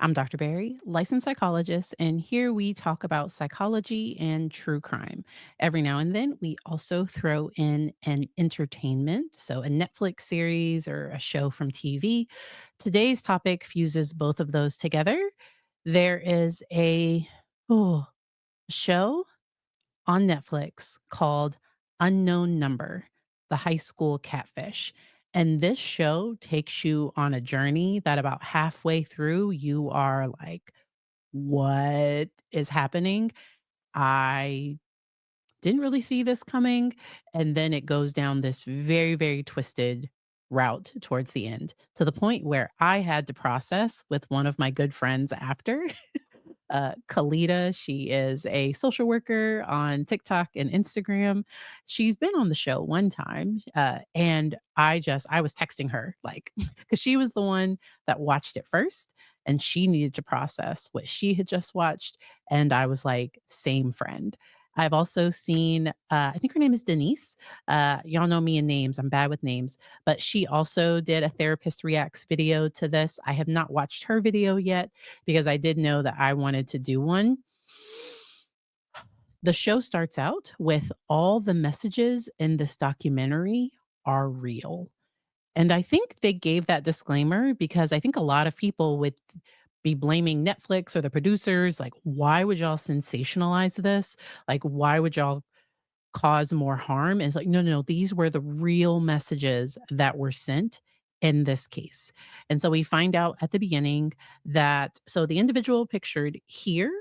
I'm Dr. Barry, licensed psychologist, and here we talk about psychology and true crime. Every now and then, we also throw in an entertainment, so a Netflix series or a show from TV. Today's topic fuses both of those together. There is a oh, show on Netflix called Unknown Number: The High School Catfish. And this show takes you on a journey that about halfway through, you are like, what is happening? I didn't really see this coming. And then it goes down this very, very twisted route towards the end to the point where I had to process with one of my good friends after. Kalita. She is a social worker on TikTok and Instagram. She's been on the show one time, and I was texting her like because she was the one that watched it first, and she needed to process what she had just watched, and I was like, same friend. I've also seen, I think her name is Denise. Y'all know me in names. I'm bad with names, but she also did a therapist reacts video to this. I have not watched her video yet because I did know that I wanted to do one. The show starts out with all the messages in this documentary are real. And I think they gave that disclaimer because I think a lot of people would be blaming Netflix or the producers. Like, why would y'all sensationalize this? Like, why would y'all cause more harm? And it's like, no, no, no. These were the real messages that were sent in this case. And so we find out at the beginning that so the individual pictured here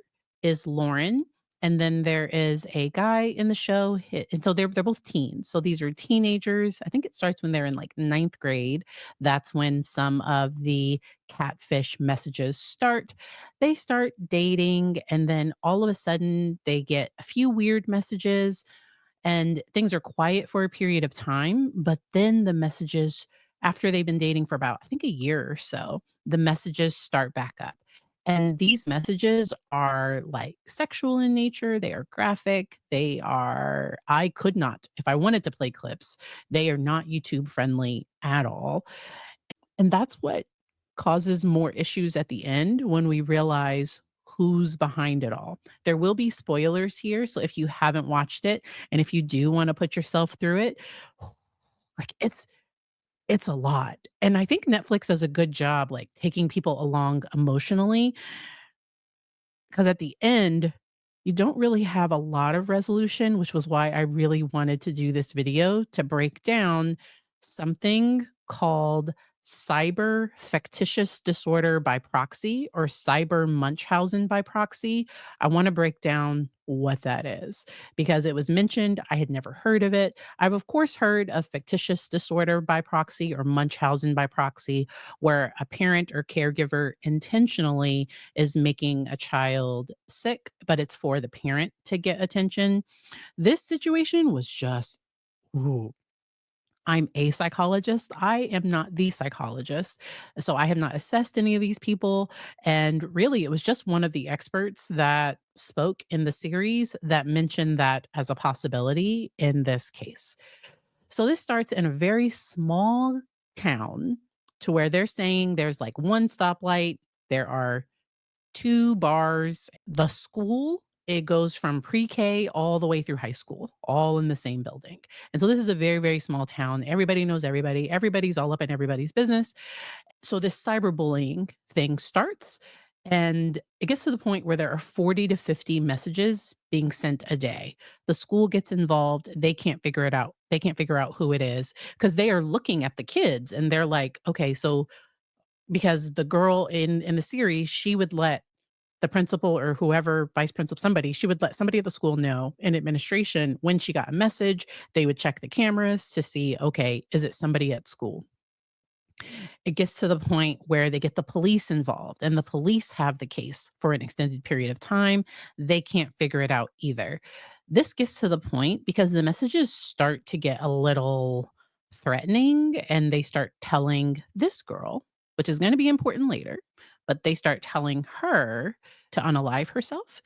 is Lauren. And then there is a guy in the show. And so they're both teens. So these are teenagers. I think it starts when they're in like ninth grade. That's when some of the catfish messages start. They start dating, and then all of a sudden they get a few weird messages and things are quiet for a period of time, but then the messages after they've been dating for about I think a year or so, the messages start back up. And these messages are like sexual in nature, they are graphic, they are I could not if I wanted to play clips, they are not YouTube friendly at all. And that's what causes more issues at the end when we realize who's behind it all. There will be spoilers here, so if you haven't watched it and if you do wanna put yourself through it, like, it's a lot, and I think Netflix does a good job, like, taking people along emotionally, because at the end, you don't really have a lot of resolution, which was why I really wanted to do this video to break down something called cyber factitious disorder by proxy or cyber Munchausen by proxy. I want to break down what that is because it was mentioned. I had never heard of it. I've, of course, heard of factitious disorder by proxy or Munchausen by proxy, where a parent or caregiver intentionally is making a child sick, but it's for the parent to get attention. This situation was just, ooh, I'm a psychologist. I am not the psychologist. So I have not assessed any of these people. And really, it was just one of the experts that spoke in the series that mentioned that as a possibility in this case. So this starts in a very small town to where they're saying there's like one stoplight, there are 2 bars. The school, it goes from pre-K all the way through high school, all in the same building. And so this is a very, very small town. Everybody knows everybody. Everybody's all up in everybody's business. So this cyberbullying thing starts, and it gets to the point where there are 40 to 50 messages being sent a day. The school gets involved. They can't figure it out. They can't figure out who it is because they are looking at the kids and they're like, okay, so because the girl in the series, she would let the principal or whoever, vice principal, somebody, she would let somebody at the school know in administration when she got a message. They would check the cameras to see, okay, is it somebody at school? It gets to the point where they get the police involved and the police have the case for an extended period of time. They can't figure it out either. This gets to the point because the messages start to get a little threatening and they start telling this girl, which is going to be important later, but they start telling her to unalive herself.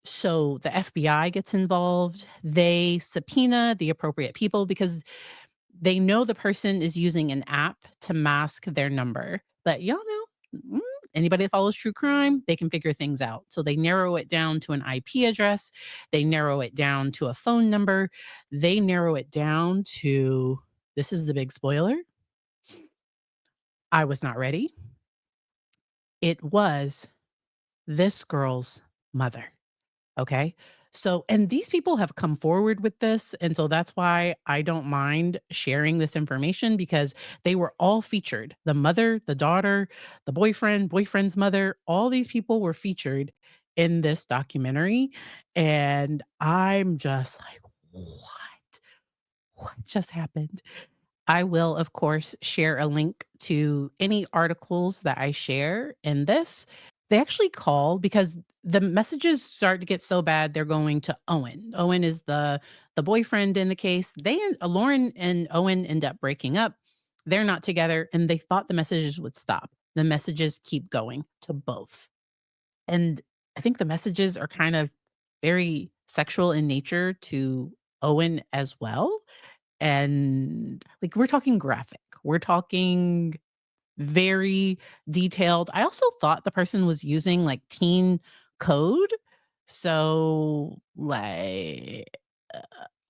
So the FBI gets involved. They subpoena the appropriate people because they know the person is using an app to mask their number, but y'all know, Anybody that follows true crime, they can figure things out. So they narrow it down to an IP address, they narrow it down to a phone number, they narrow it down to, this is the big spoiler, I was not ready. It was this girl's mother. Okay. So, and these people have come forward with this. And so that's why I don't mind sharing this information, because they were all featured. The mother, the daughter, the boyfriend, boyfriend's mother, all these people were featured in this documentary. And I'm just like, what? What just happened? I will, of course, share a link to any articles that I share in this. They actually called because the messages start to get so bad, they're going to Owen. Owen is the boyfriend in the case. Lauren and Owen end up breaking up. They're not together, and they thought the messages would stop. The messages keep going to both. And I think the messages are kind of very sexual in nature to Owen as well. And, like, we're talking graphic. We're talking very detailed. I also thought the person was using, like, teen code. So, like, uh,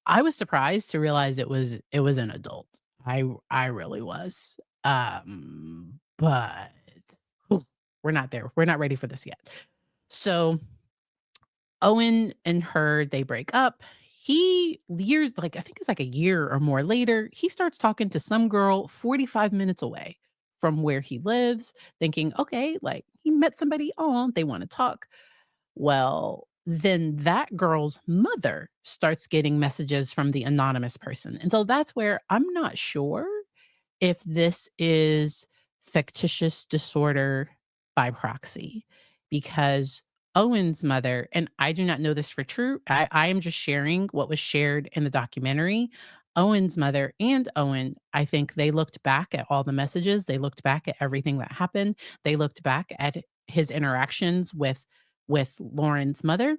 I was surprised to realize it was an adult. I really was. But whew, we're not there. We're not ready for this yet. So Owen and her, they break up. He years like, I think it's like a year or more later, he starts talking to some girl 45 minutes away from where he lives, thinking, "Okay, like, he met somebody, oh, they wanna talk." Well, then that girl's mother starts getting messages from the anonymous person, and so that's where I'm not sure if this is factitious disorder by proxy, because Owen's mother, and I do not know this for true, I am just sharing what was shared in the documentary. Owen's mother and Owen, I think they looked back at all the messages, they looked back at everything that happened, they looked back at his interactions with Lauren's mother,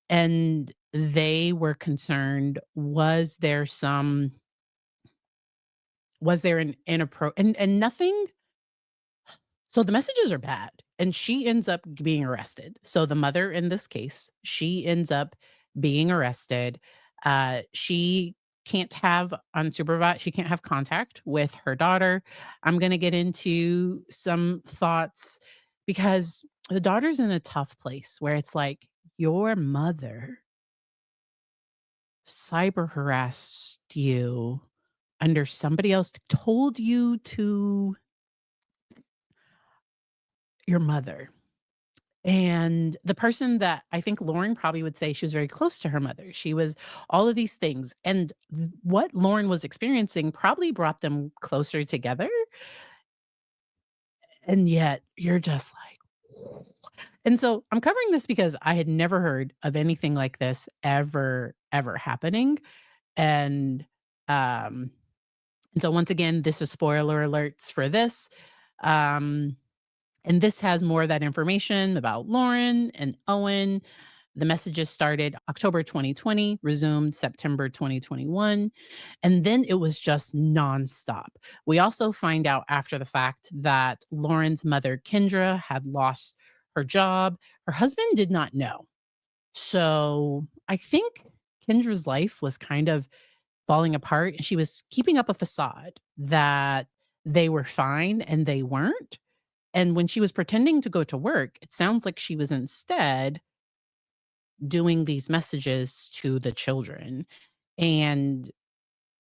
and they were concerned, was there an and nothing. So the messages are bad, and she ends up being arrested. So the mother in this case, she ends up being arrested. She she can't have contact with her daughter. I'm gonna get into some thoughts, because the daughter's in a tough place where it's like, your mother cyber harassed you under somebody else, told you to your mother. And the person that I think Lauren probably would say, she was very close to her mother. She was all of these things. And what Lauren was experiencing probably brought them closer together. And yet you're just like, "Whoa." And so I'm covering this because I had never heard of anything like this ever happening. And um and so once again, this is spoiler alerts for this. Um And this has more of that information about Lauren and Owen. The messages started October 2020, resumed September 2021, and then it was just nonstop. We also find out after the fact that Lauren's mother, Kendra, had lost her job. Her husband did not know. So I think Kendra's life was kind of falling apart, and she was keeping up a facade that they were fine and they weren't. And when she was pretending to go to work, it sounds like she was instead doing these messages to the children and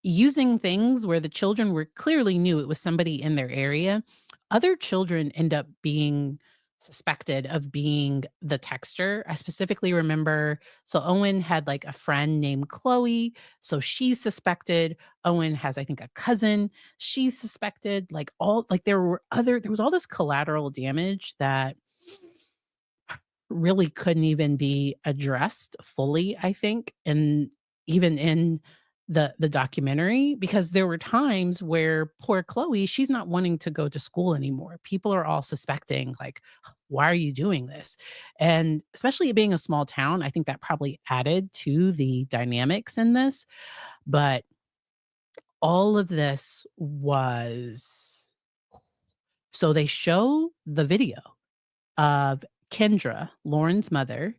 using things where the children were clearly knew it was somebody in their area. Other children end up being suspected of being the texter. I specifically remember, so Owen had like a friend named Chloe, so she's suspected. Owen has, I think, a cousin, she's suspected. Like, all like there was all this collateral damage that really couldn't even be addressed fully, I think, and even in the documentary, because there were times where poor Chloe, she's not wanting to go to school anymore. People are all suspecting, like, "Why are you doing this?" And especially it being a small town, I think that probably added to the dynamics in this. But all of this was, so they show the video. of Kendra, Lauren's mother,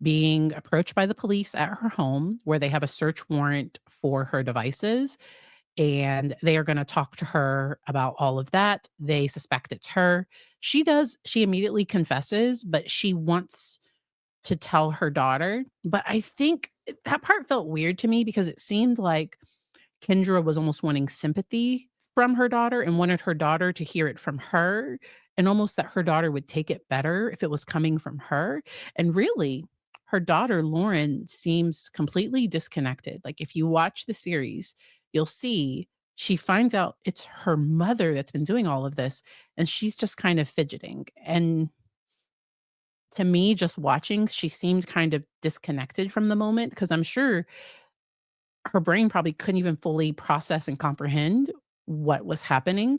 being approached by the police at her home where they have a search warrant for her devices, and they are gonna talk to her about all of that. They suspect it's her. She immediately confesses, but she wants to tell her daughter, but I think that part felt weird to me because it seemed like Kendra was almost wanting sympathy from her daughter and wanted her daughter to hear it from her, and almost that her daughter would take it better if it was coming from her. And really, her daughter, Lauren, seems completely disconnected. Like, if you watch the series, you'll see she finds out it's her mother that's been doing all of this, and she's just kind of fidgeting. And to me, just watching, she seemed kind of disconnected from the moment because I'm sure her brain probably couldn't even fully process and comprehend what was happening.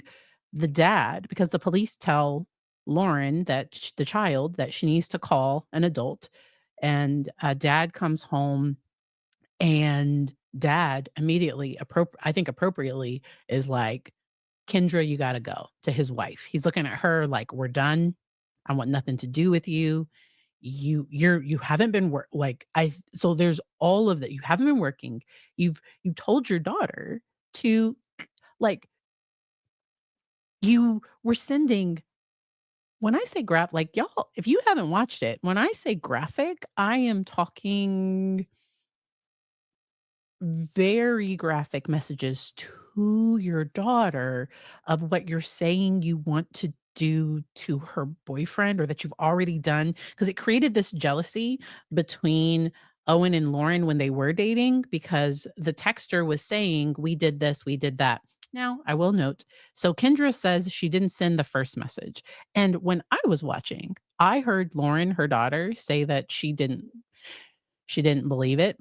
The dad, because the police tell Lauren that the child that she needs to call an adult, and dad comes home, and dad immediately, I think appropriately, is like, "Kendra, you got to go," to his wife. He's looking at her like, "We're done. I want nothing to do with you. You haven't been like I so there's all of that. You haven't been working. You've told your daughter to like you were sending when I say like y'all, if you haven't watched it, when I say graphic, I am talking very graphic messages to your daughter of what you're saying you want to do to her boyfriend or that you've already done because it created this jealousy between Owen and Lauren when they were dating because the texter was saying we did this, we did that. Now, I will note, so Kendra says she didn't send the first message. And when I was watching, I heard Lauren, her daughter, say that she didn't believe it.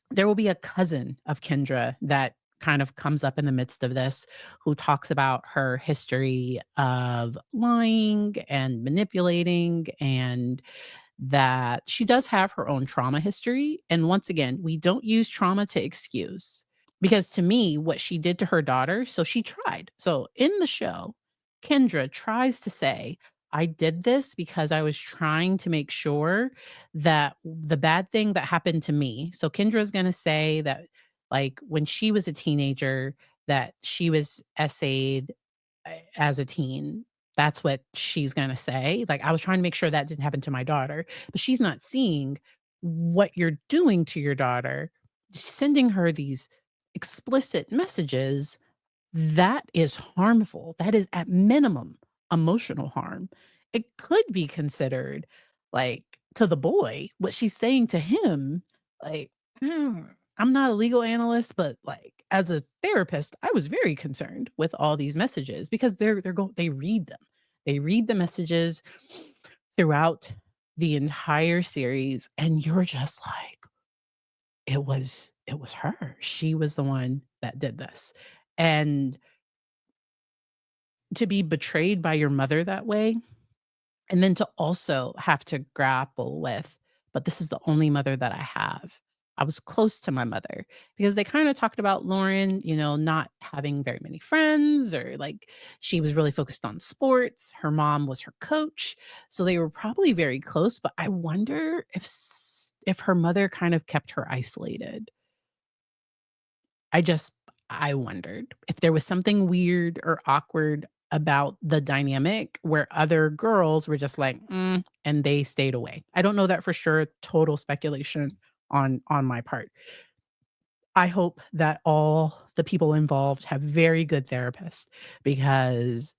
There will be a cousin of Kendra that kind of comes up in the midst of this, who talks about her history of lying and manipulating, and that she does have her own trauma history. And once again, we don't use trauma to excuse. Because to me, what she did to her daughter, so she tried. So in the show, Kendra tries to say, I did this because I was trying to make sure that the bad thing that happened to me. So Kendra's going to say that, like, when she was a teenager, that she was essayed as a teen. That's what she's going to say. Like, I was trying to make sure that didn't happen to my daughter, but she's not seeing what you're doing to your daughter, sending her these explicit messages that is harmful. That is at minimum emotional harm. It could be considered like to the boy, what she's saying to him, like, I'm not a legal analyst, but like as a therapist, I was very concerned with all these messages because they read them. They read the messages throughout the entire series, and you're just like, it was her. She was the one that did this. And to be betrayed by your mother that way, and then to also have to grapple with, "But this is the only mother that I have." I was close to my mother because they kinda talked about Lauren, not having very many friends or, like, she was really focused on sports. Her mom was her coach, so they were probably very close, but I wonder if her mother kind of kept her isolated. I just I wondered if there was something weird or awkward about the dynamic where other girls were just like, and they stayed away. I don't know that for sure, total speculation on my part. I hope that all the people involved have very good therapists because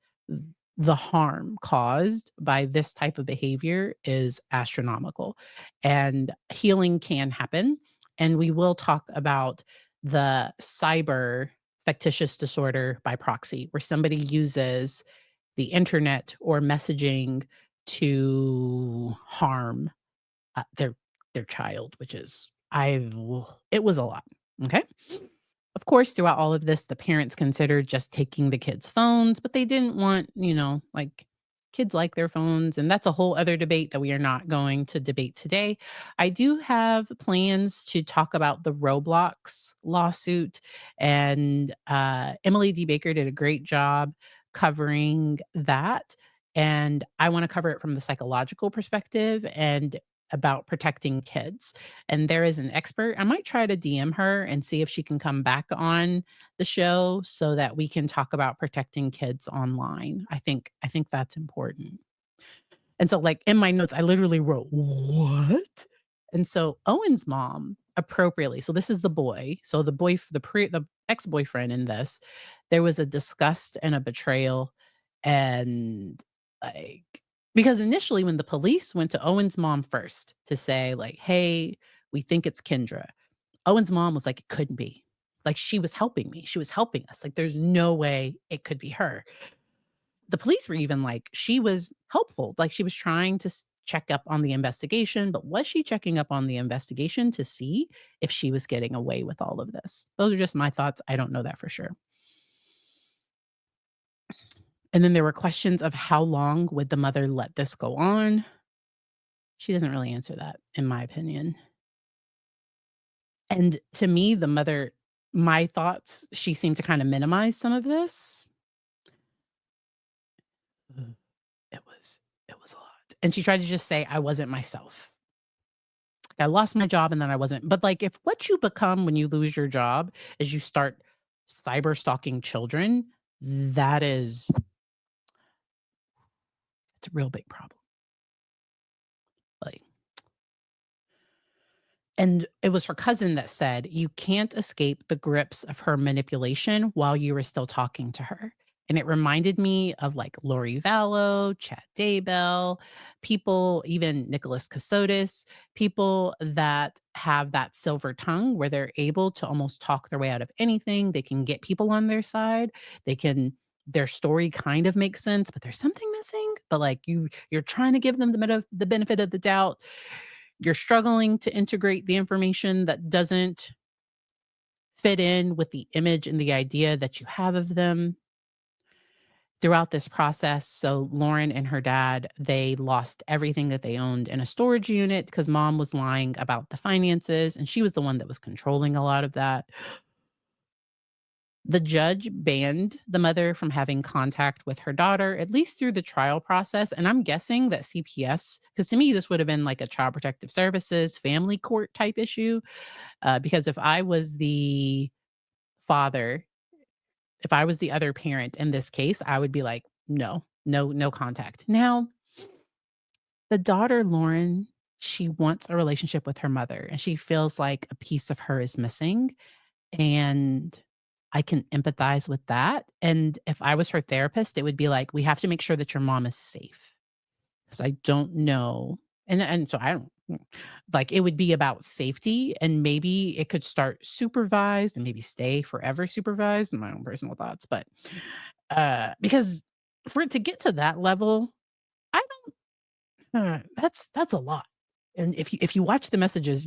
the harm caused by this type of behavior is astronomical, and healing can happen. And we will talk about the cyber factitious disorder by proxy, where somebody uses the internet or messaging to harm their child, which is it was a lot. Okay. Of course, throughout all of this, the parents considered just taking the kids' phones, but they didn't want, like kids like their phones. And that's a whole other debate that we are not going to debate today. I do have plans to talk about the Roblox lawsuit, and Emily D. Baker did a great job covering that. and I wanna cover it from the psychological perspective and about protecting kids. And there is an expert. I might try to DM her and see if she can come back on the show so that we can talk about protecting kids online. I think that's important. And so, like, in my notes, I literally wrote, "What?" And so Owen's mom appropriately, so this is the boy. So the ex-boyfriend in this, there was a disgust and a betrayal, and, like, because initially when the police went to Owen's mom first to say, like, "Hey, we think it's Kendra." Owen's mom was like, "It couldn't be." Like, "She was helping me. She was helping us. Like, there's no way it could be her." The police were even like, she was helpful, like, she was trying to check up on the investigation, but was she checking up on the investigation to see if she was getting away with all of this? Those are just my thoughts, I don't know that for sure. And then there were questions of how long would the mother let this go on? She doesn't really answer that, in my opinion. And to me, the mother my thoughts, she seemed to kinda minimize some of this. Ugh, it was a lot. And she tried to just say, "I wasn't myself." I lost my job and then I wasn't, but, like, if what you become when you lose your job is you start cyber stalking children, that is it's a real big problem. Like, and it was her cousin that said, "You can't escape the grips of her manipulation while you were still talking to her." And it reminded me of, like, Lori Vallow, Chad Daybell, people, even Nicholas Cassotis, people that have that silver tongue where they're able to almost talk their way out of anything. They can get people on their side. They can their story kind of makes sense, but there's something missing. But, like, you're trying to give them the benefit of the doubt. You're struggling to integrate the information that doesn't fit in with the image and the idea that you have of them throughout this process. So Lauren and her dad, they lost everything that they owned in a storage unit because mom was lying about the finances and she was the one that was controlling a lot of that. The judge banned the mother from having contact with her daughter, at least through the trial process. And I'm guessing that CPS, because to me, this would have been like a child protective services, family court type issue. Because if I was the father, if I was the other parent in this case, I would be like, no, no, no contact. Now, the daughter, Lauren, she wants a relationship with her mother and she feels like a piece of her is missing. And I can empathize with that. And if I was her therapist, it would be like, we have to make sure that your mom is safe. Because I don't know. And so I don't like it would be about safety and maybe it could start supervised and maybe stay forever supervised in my own personal thoughts. But because for it to get to that level, I that's a lot. And if you watch the messages,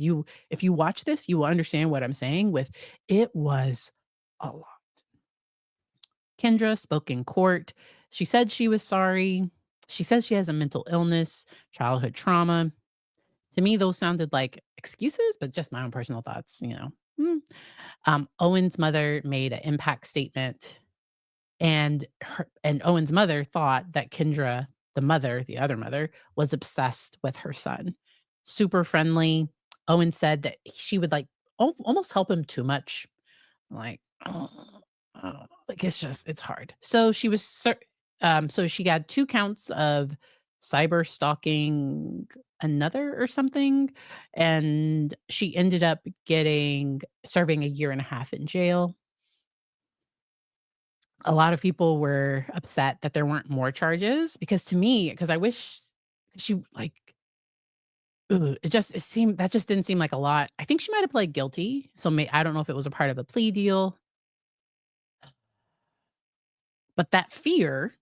if you watch this, you will understand what I'm saying with it was a lot. Kendra spoke in court. She said she was sorry. She says she has a mental illness, childhood trauma. To me, those sounded like excuses, but just my own personal thoughts, you know. Owen's mother made an impact statement, and Owen's mother thought that Kendra, the mother, the other mother, was obsessed with her son. Super friendly. Owen said that she would like almost help him too much. Like, like it's just it's hard. So she got 2 counts of cyber stalking another or something, and she ended up getting serving a year and a half in jail. A lot of people were upset that there weren't more charges because to me, because I wish she like it seemed that just didn't seem like a lot. I think she might have pled guilty, so I don't know if it was a part of a plea deal, but that fear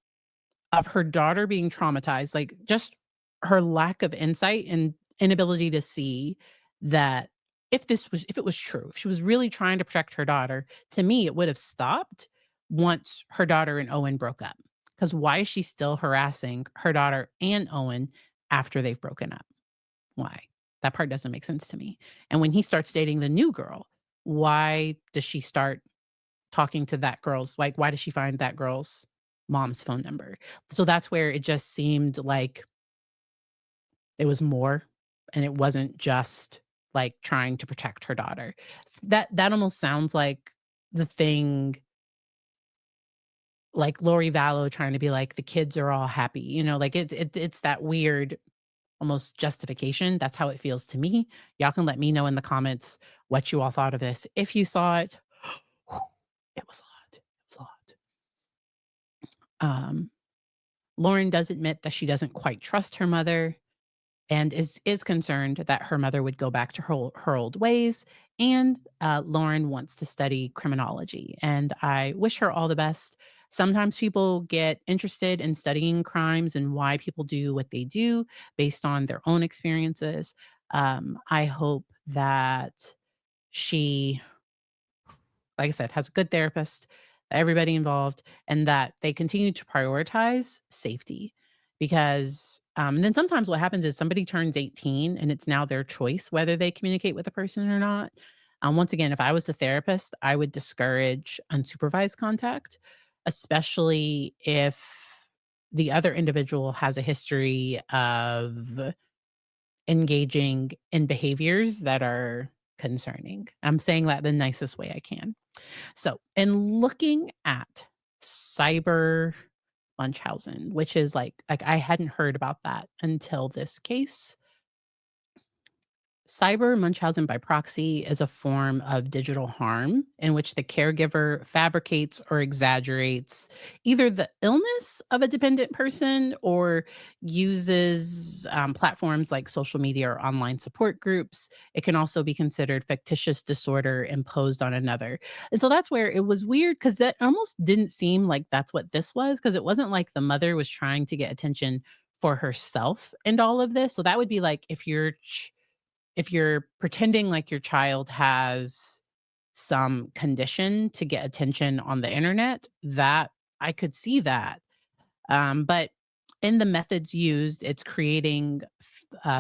of her daughter being traumatized, like, just her lack of insight and inability to see that if it was true, if she was really trying to protect her daughter, to me, it would have stopped once her daughter and Owen broke up. Because why is she still harassing her daughter and Owen after they've broken up? Why? That part doesn't make sense to me. And when he starts dating the new girl, why does she start talking to that girl's like, why does she find that girl's mom's phone number. So that's where it just seemed like it was more, and it wasn't just, like, trying to protect her daughter. That almost sounds like the thing, like Lori Vallow trying to be like, "The kids are all happy," like, it's that weird almost justification. That's how it feels to me. Y'all can let me know in the comments what you all thought of this. If you saw it, it was a lot. It was a lot. Um, Lauren does admit that she doesn't quite trust her mother and is concerned that her mother would go back to her old ways. And Lauren wants to study criminology, and I wish her all the best. Sometimes people get interested in studying crimes and why people do what they do based on their own experiences. I hope that she, like I said, has a good therapist, everybody involved, and that they continue to prioritize safety. Because and then sometimes what happens is somebody turns 18 and it's now their choice whether they communicate with the person or not. Once again, if I was the therapist, I would discourage unsupervised contact, especially if the other individual has a history of engaging in behaviors that are concerning. I'm saying that the nicest way I can. So, in looking at cyber Munchausen, which is like I hadn't heard about that until this case. Cyber Munchausen by proxy is a form of digital harm in which the caregiver fabricates or exaggerates either the illness of a dependent person or uses platforms like social media or online support groups. It can also be considered fictitious disorder imposed on another. And so that's where it was weird because that almost didn't seem like that's what this was, because it wasn't like the mother was trying to get attention for herself and all of this. So that would be like if you're pretending like your child has some condition to get attention on the internet, that I could see that. But in the methods used, it's creating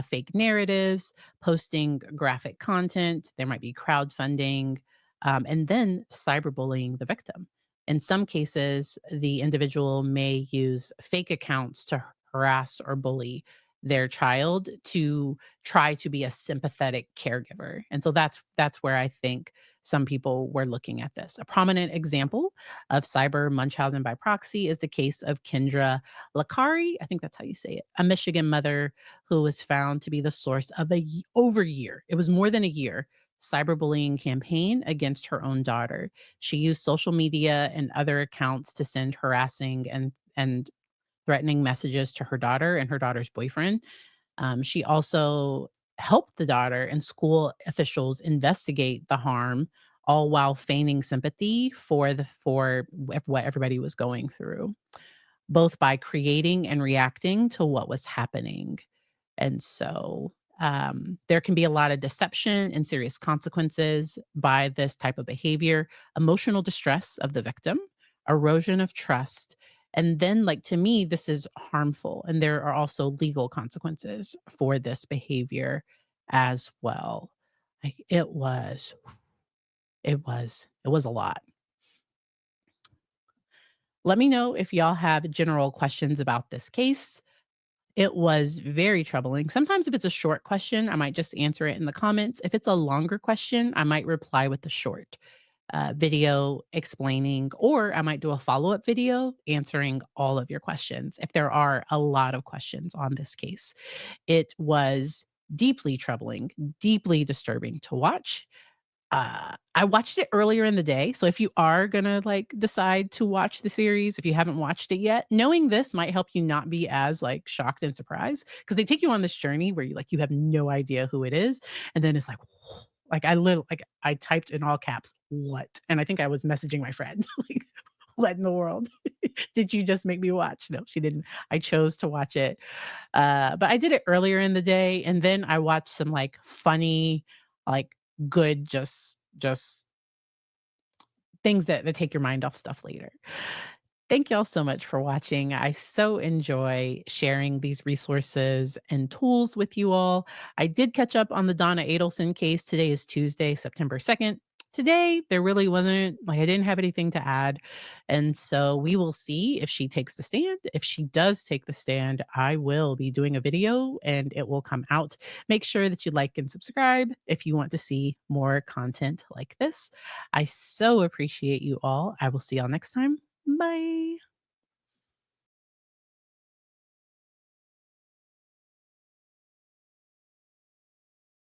fake narratives, posting graphic content. There might be crowdfunding, and then cyberbullying the victim. In some cases, the individual may use fake accounts to harass or bully their child to try to be a sympathetic caregiver. And so that's where I think some people were looking at this. A prominent example of cyber Munchausen by proxy is the case of Kendra Lakari, I think that's how you say it, a Michigan mother who was found to be the source of over a year. It was more than a year cyberbullying campaign against her own daughter. She used social media and other accounts to send harassing and threatening messages to her daughter and her daughter's boyfriend. She also helped the daughter and school officials investigate the harm, all while feigning sympathy for what everybody was going through, both by creating and reacting to what was happening. And so there can be a lot of deception and serious consequences by this type of behavior, emotional distress of the victim, erosion of trust. And then, like, to me, this is harmful. And there are also legal consequences for this behavior as well. Like, it was a lot. Let me know if y'all have general questions about this case. It was very troubling. Sometimes if it's a short question, I might just answer it in the comments. If it's a longer question, I might reply with a short video explaining, or I might do a follow-up video answering all of your questions if there are a lot of questions on this case. It was deeply troubling, deeply disturbing to watch. I watched it earlier in the day, so if you are gonna, like, decide to watch the series, if you haven't watched it yet, knowing this might help you not be as, like, shocked and surprised, because they take you on this journey where you have no idea who it is, and then it's like, I typed in all caps, "What?" And I think I was messaging my friend, like, "What in the world did you just make me watch?" No, she didn't. I chose to watch it, but I did it earlier in the day, and then I watched some, like, funny, like, good, just things that take your mind off stuff later. Thank y'all so much for watching. I so enjoy sharing these resources and tools with you all. I did catch up on the Donna Adelson case. Today is Tuesday, September 2nd. Today, there really wasn't like, I didn't have anything to add, and so we will see if she takes the stand. If she does take the stand, I will be doing a video, and it will come out. Make sure that you like and subscribe if you want to see more content like this. I so appreciate you all. I will see y'all next time. Bye.